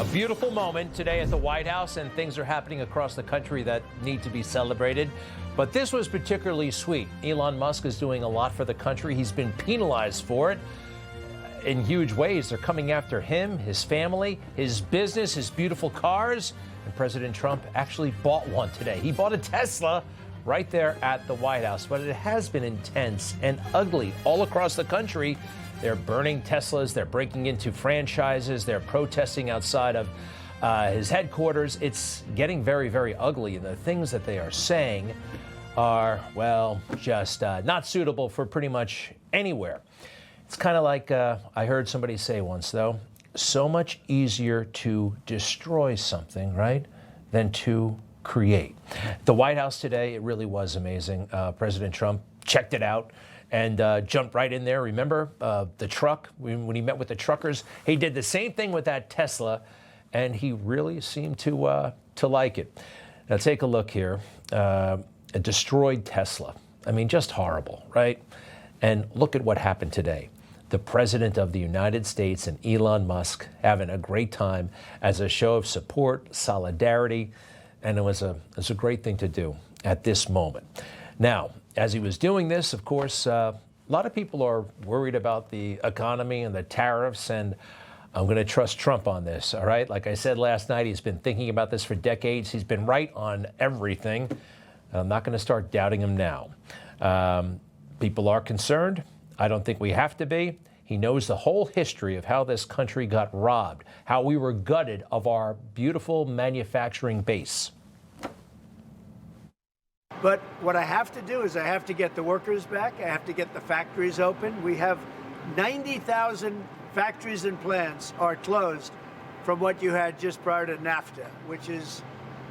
A beautiful moment today at the White House, and things are happening across the country that need to be celebrated. But this was particularly sweet. Elon Musk is doing a lot for the country. He's been penalized for it in huge ways. They're coming after him, his family, his business, his beautiful cars. And President Trump actually bought one today. He bought a Tesla right there at the White House. But it has been intense and ugly all across the country. They're burning Teslas. They're breaking into franchises. They're protesting outside of his headquarters. It's getting very, very ugly. And the things that they are saying are, well, just not suitable for pretty much anywhere. It's kind of like I heard somebody say once, though, so much easier to destroy something, right, than to create. The White House today, it really was amazing. President Trump checked it out and jumped right in there. Remember the truck, when he met with the truckers? He did the same thing with that Tesla, and he really seemed to like it. Now, take a look here. A destroyed Tesla. I mean, just horrible, right? And look at what happened today. The President of the United States and Elon Musk having a great time as a show of support, solidarity, and it was a great thing to do at this moment. Now, as he was doing this, of course, a lot of people are worried about the economy and the tariffs, and I'm going to trust Trump on this, all right? Like I said last night, he's been thinking about this for decades. He's been right on everything. I'm not going to start doubting him now. People are concerned. I don't think we have to be. He knows the whole history of how this country got robbed, how we were gutted of our beautiful manufacturing base. But what I have to do is I have to get the workers back. I have to get the factories open. We have 90,000 factories and plants are closed from what you had just prior to NAFTA, which is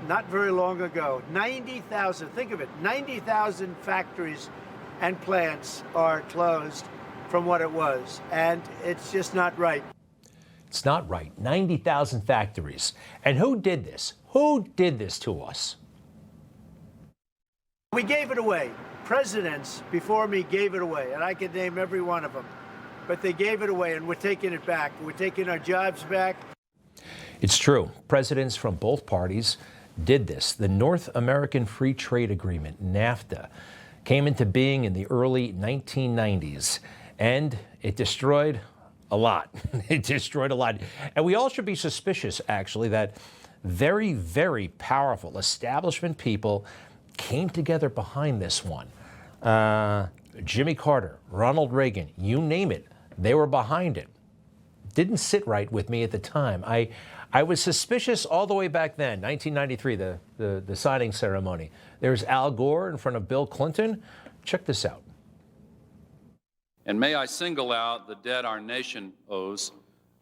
not very long ago. 90,000, think of it, 90,000 factories and plants are closed from what it was. And it's just not right. It's not right. 90,000 factories. And who did this? Who did this to us? We gave it away. Presidents before me gave it away, and I could name every one of them. But they gave it away, and we're taking it back. We're taking our jobs back. It's true. Presidents from both parties did this. The North American Free Trade Agreement, NAFTA, came into being in the early 1990s, and it destroyed a lot. It destroyed a lot. And we all should be suspicious, actually, that very, very powerful establishment people came together behind this one. Jimmy Carter, Ronald Reagan, you name it, they were behind it. Didn't sit right with me at the time. I was suspicious all the way back then, 1993, the signing ceremony. There's Al Gore in front of Bill Clinton. Check this out. And may I single out the debt our nation owes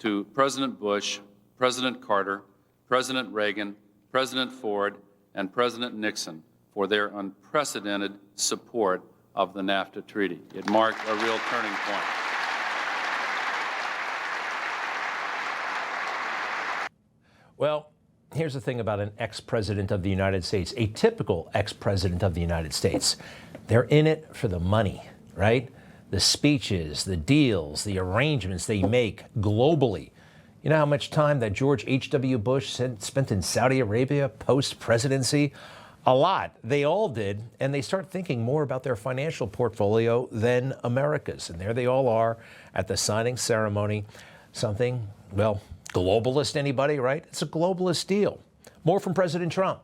to President Bush, President Carter, President Reagan, President Ford, and President Nixon for their unprecedented support of the NAFTA treaty. It marked a real turning point. Well, here's the thing about an ex-president of the United States, a typical ex-president of the United States. They're in it for the money, right? The speeches, the deals, the arrangements they make globally. You know how much time that George H.W. Bush spent in Saudi Arabia post-presidency? A lot. They all did, and they start thinking more about their financial portfolio than America's. And there they all are at the signing ceremony. Something, well, globalist anybody, right? It's a globalist deal. More from President Trump.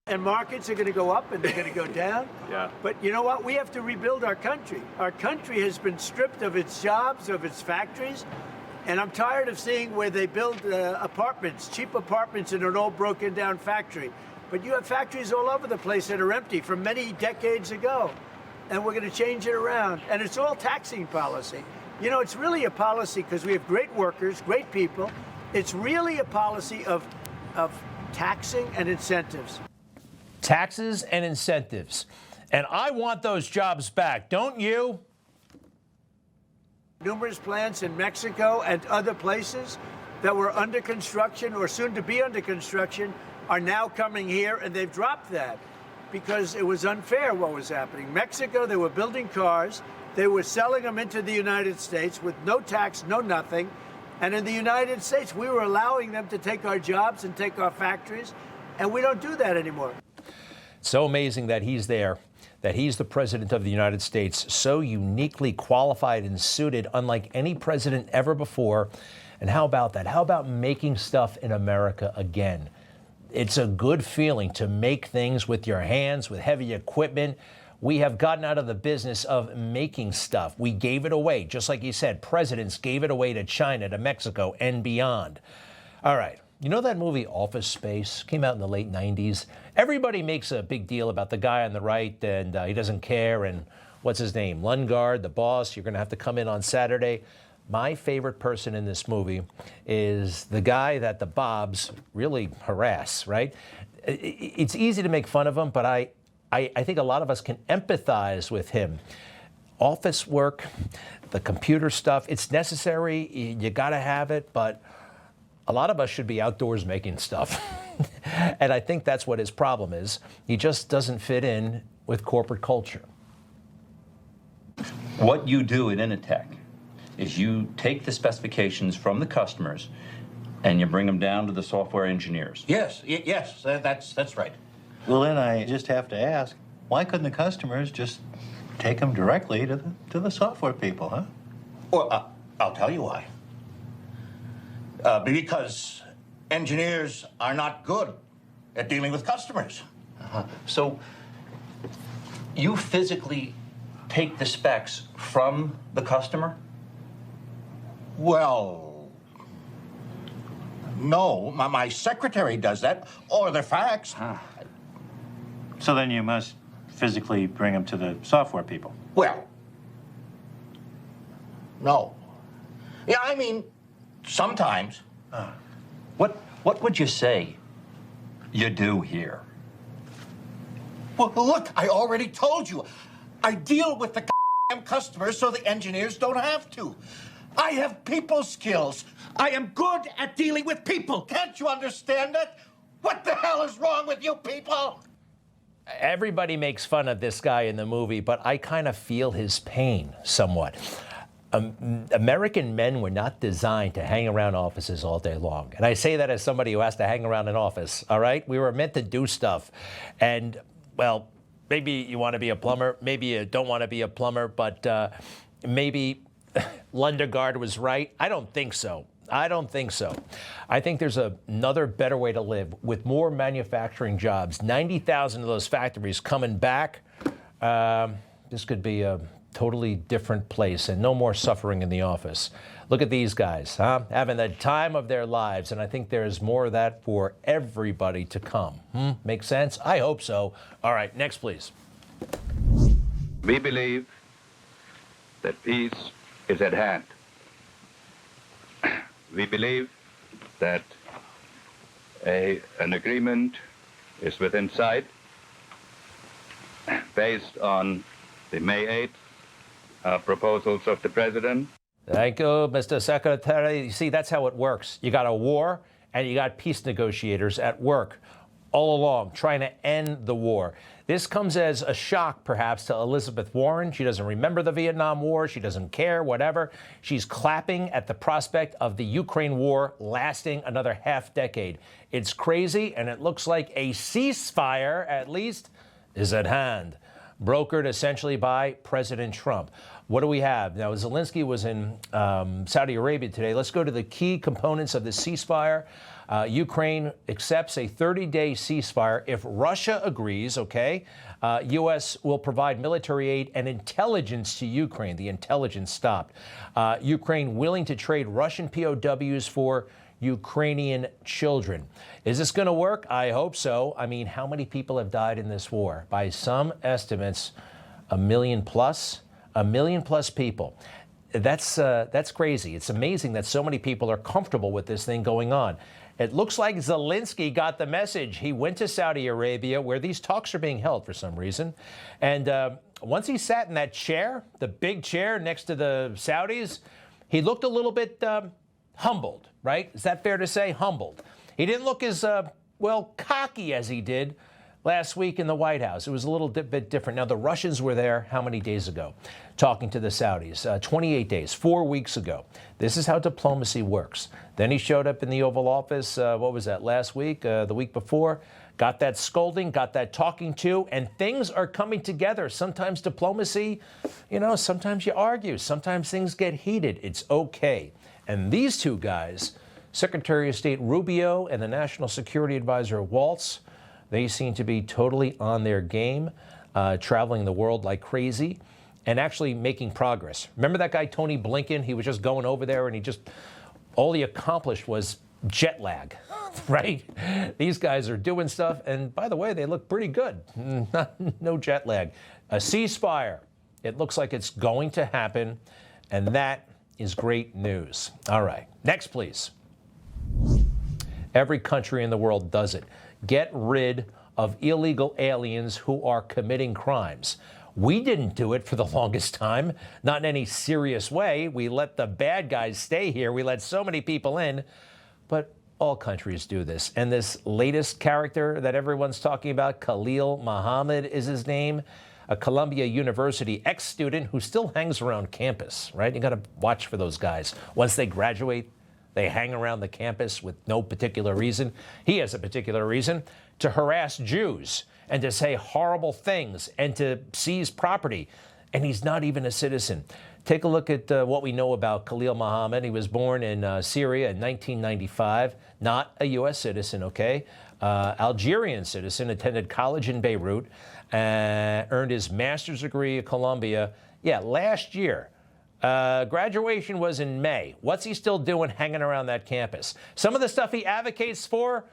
And markets are going to go up and they're going to go down. Yeah. But you know what? We have to rebuild our country. Our country has been stripped of its jobs, of its factories. And I'm tired of seeing where they build apartments, cheap apartments in an old broken down factory. But you have factories all over the place that are empty from many decades ago. And we're going to change it around. And it's all taxing policy. You know, it's really a policy because we have great workers, great people. It's really a policy of taxing and incentives. Taxes and incentives. And I want those jobs back, don't you? Numerous plants in Mexico and other places that were under construction or soon to be under construction are now coming here, and they've dropped that because it was unfair what was happening. Mexico, they were building cars. They were selling them into the United States with no tax, no nothing. And in the United States, we were allowing them to take our jobs and take our factories, and we don't do that anymore. So amazing that he's there, that he's the president of the United States, so uniquely qualified and suited, unlike any president ever before. And how about that? How about making stuff in America again? It's a good feeling to make things with your hands, with heavy equipment. We have gotten out of the business of making stuff. We gave it away. Just like you said, presidents gave it away to China, to Mexico, and beyond. All right. You know that movie Office Space? Came out in the late 90s. Everybody makes a big deal about the guy on the right, and he doesn't care. And what's his name? Lundgaard, the boss. You're going to have to come in on Saturday. My favorite person in this movie is the guy that the Bobs really harass, right? It's easy to make fun of him, but I think a lot of us can empathize with him. Office work, the computer stuff, it's necessary. You got to have it, but a lot of us should be outdoors making stuff. And I think that's what his problem is. He just doesn't fit in with corporate culture. What you do at Initech is you take the specifications from the customers and you bring them down to the software engineers. Yes, that's right. Well, then I just have to ask, why couldn't the customers just take them directly to the software people, huh? Well, I'll tell you why. Because engineers are not good at dealing with customers. So you physically take the specs from the customer? Well, no, my secretary does that, or the fax. So then you must physically bring them to the software people. Well, no. Yeah, I mean, sometimes. What would you say you do here? Well, look, I already told you. I deal with the customers so the engineers don't have to. I have people skills. I am good at dealing with people. Can't you understand that? What the hell is wrong with you people? Everybody makes fun of this guy in the movie, but I kind of feel his pain somewhat. American men were not designed to hang around offices all day long. And I say that as somebody who has to hang around an office, all right? We were meant to do stuff. And, well, maybe you want to be a plumber, maybe you don't want to be a plumber, but maybe Lundegaard was right. I don't think so. I don't think so. I think there's another better way to live with more manufacturing jobs. 90,000 of those factories coming back. This could be a totally different place and no more suffering in the office. Look at these guys, huh? Having the time of their lives. And I think there's more of that for everybody to come. Make sense? I hope so. All right, next, please. We believe that peace is at hand. We believe that an agreement is within sight based on the May 8th proposals of the President. Thank you, Mr. Secretary. You see, that's how it works. You got a war and you got peace negotiators at work all along trying to end the war. This comes as a shock, perhaps, to Elizabeth Warren. She doesn't remember the Vietnam War. She doesn't care, whatever. She's clapping at the prospect of the Ukraine war lasting another half decade. It's crazy, and it looks like a ceasefire, at least, is at hand, brokered essentially by President Trump. What do we have? Now, Zelensky was in Saudi Arabia today. Let's go to the key components of the ceasefire. Ukraine accepts a 30-day ceasefire if Russia agrees, okay? U.S. will provide military aid and intelligence to Ukraine. The intelligence stopped. Ukraine willing to trade Russian POWs for Ukrainian children. Is this going to work? I hope so. I mean, how many people have died in this war? By some estimates, 1 million plus. 1 million plus people. That's crazy. It's amazing that so many people are comfortable with this thing going on. It looks like Zelensky got the message. He went to Saudi Arabia, where these talks are being held for some reason. And once he sat in that chair, the big chair next to the Saudis, he looked a little bit humbled, right? Is that fair to say? Humbled. He didn't look as, well, cocky as he did last week in the White House. It was a little bit different. Now, the Russians were there how many days ago talking to the Saudis? 28 days, 4 weeks ago. This is how diplomacy works. Then he showed up in the Oval Office, what was that, last week, the week before? Got that scolding, got that talking to, and things are coming together. Sometimes diplomacy, sometimes you argue. Sometimes things get heated. It's okay. And these two guys, Secretary of State Rubio and the National Security Advisor Waltz, they seem to be totally on their game, traveling the world like crazy and actually making progress. Remember that guy, Tony Blinken? He was just going over there and all he accomplished was jet lag, right? These guys are doing stuff. And by the way, they look pretty good. No jet lag. A ceasefire. It looks like it's going to happen. And that is great news. All right. Next, please. Every country in the world does it. Get rid of illegal aliens who are committing crimes. We didn't do it for the longest time, not in any serious way. We let the bad guys stay here. We let so many people in, but all countries do this. And this latest character that everyone's talking about, Khalil Muhammad is his name, a Columbia University ex-student who still hangs around campus, right? You got to watch for those guys. Once they graduate, they hang around the campus with no particular reason. He has a particular reason to harass Jews and to say horrible things and to seize property. And he's not even a citizen. Take a look at what we know about Khalil Muhammad. He was born in Syria in 1995, not a U.S. citizen, okay? Algerian citizen, attended college in Beirut, earned his master's degree at Columbia, last year. Graduation was in May. What's he still doing hanging around that campus? Some of the stuff he advocates for,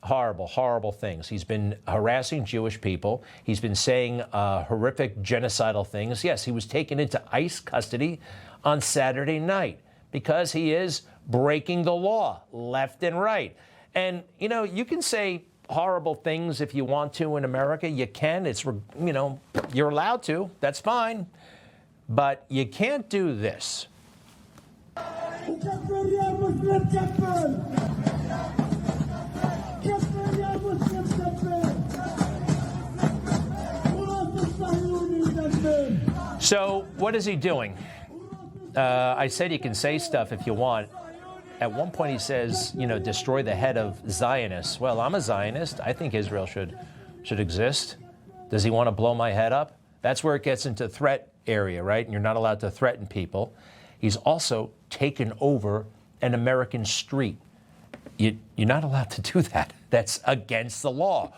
horrible, horrible things. He's been harassing Jewish people. He's been saying horrific genocidal things. Yes, he was taken into ICE custody on Saturday night because he is breaking the law left and right. And, you can say horrible things if you want to in America. You can. It's, you're allowed to. That's fine. But you can't do this. So what is he doing? I said you can say stuff if you want. At one point he says, destroy the head of Zionists. Well, I'm a Zionist. I think Israel should exist. Does he want to blow my head up? That's where it gets into threat area, right? And you're not allowed to threaten people. He's also taken over an American street. You're not allowed to do that. That's against the law.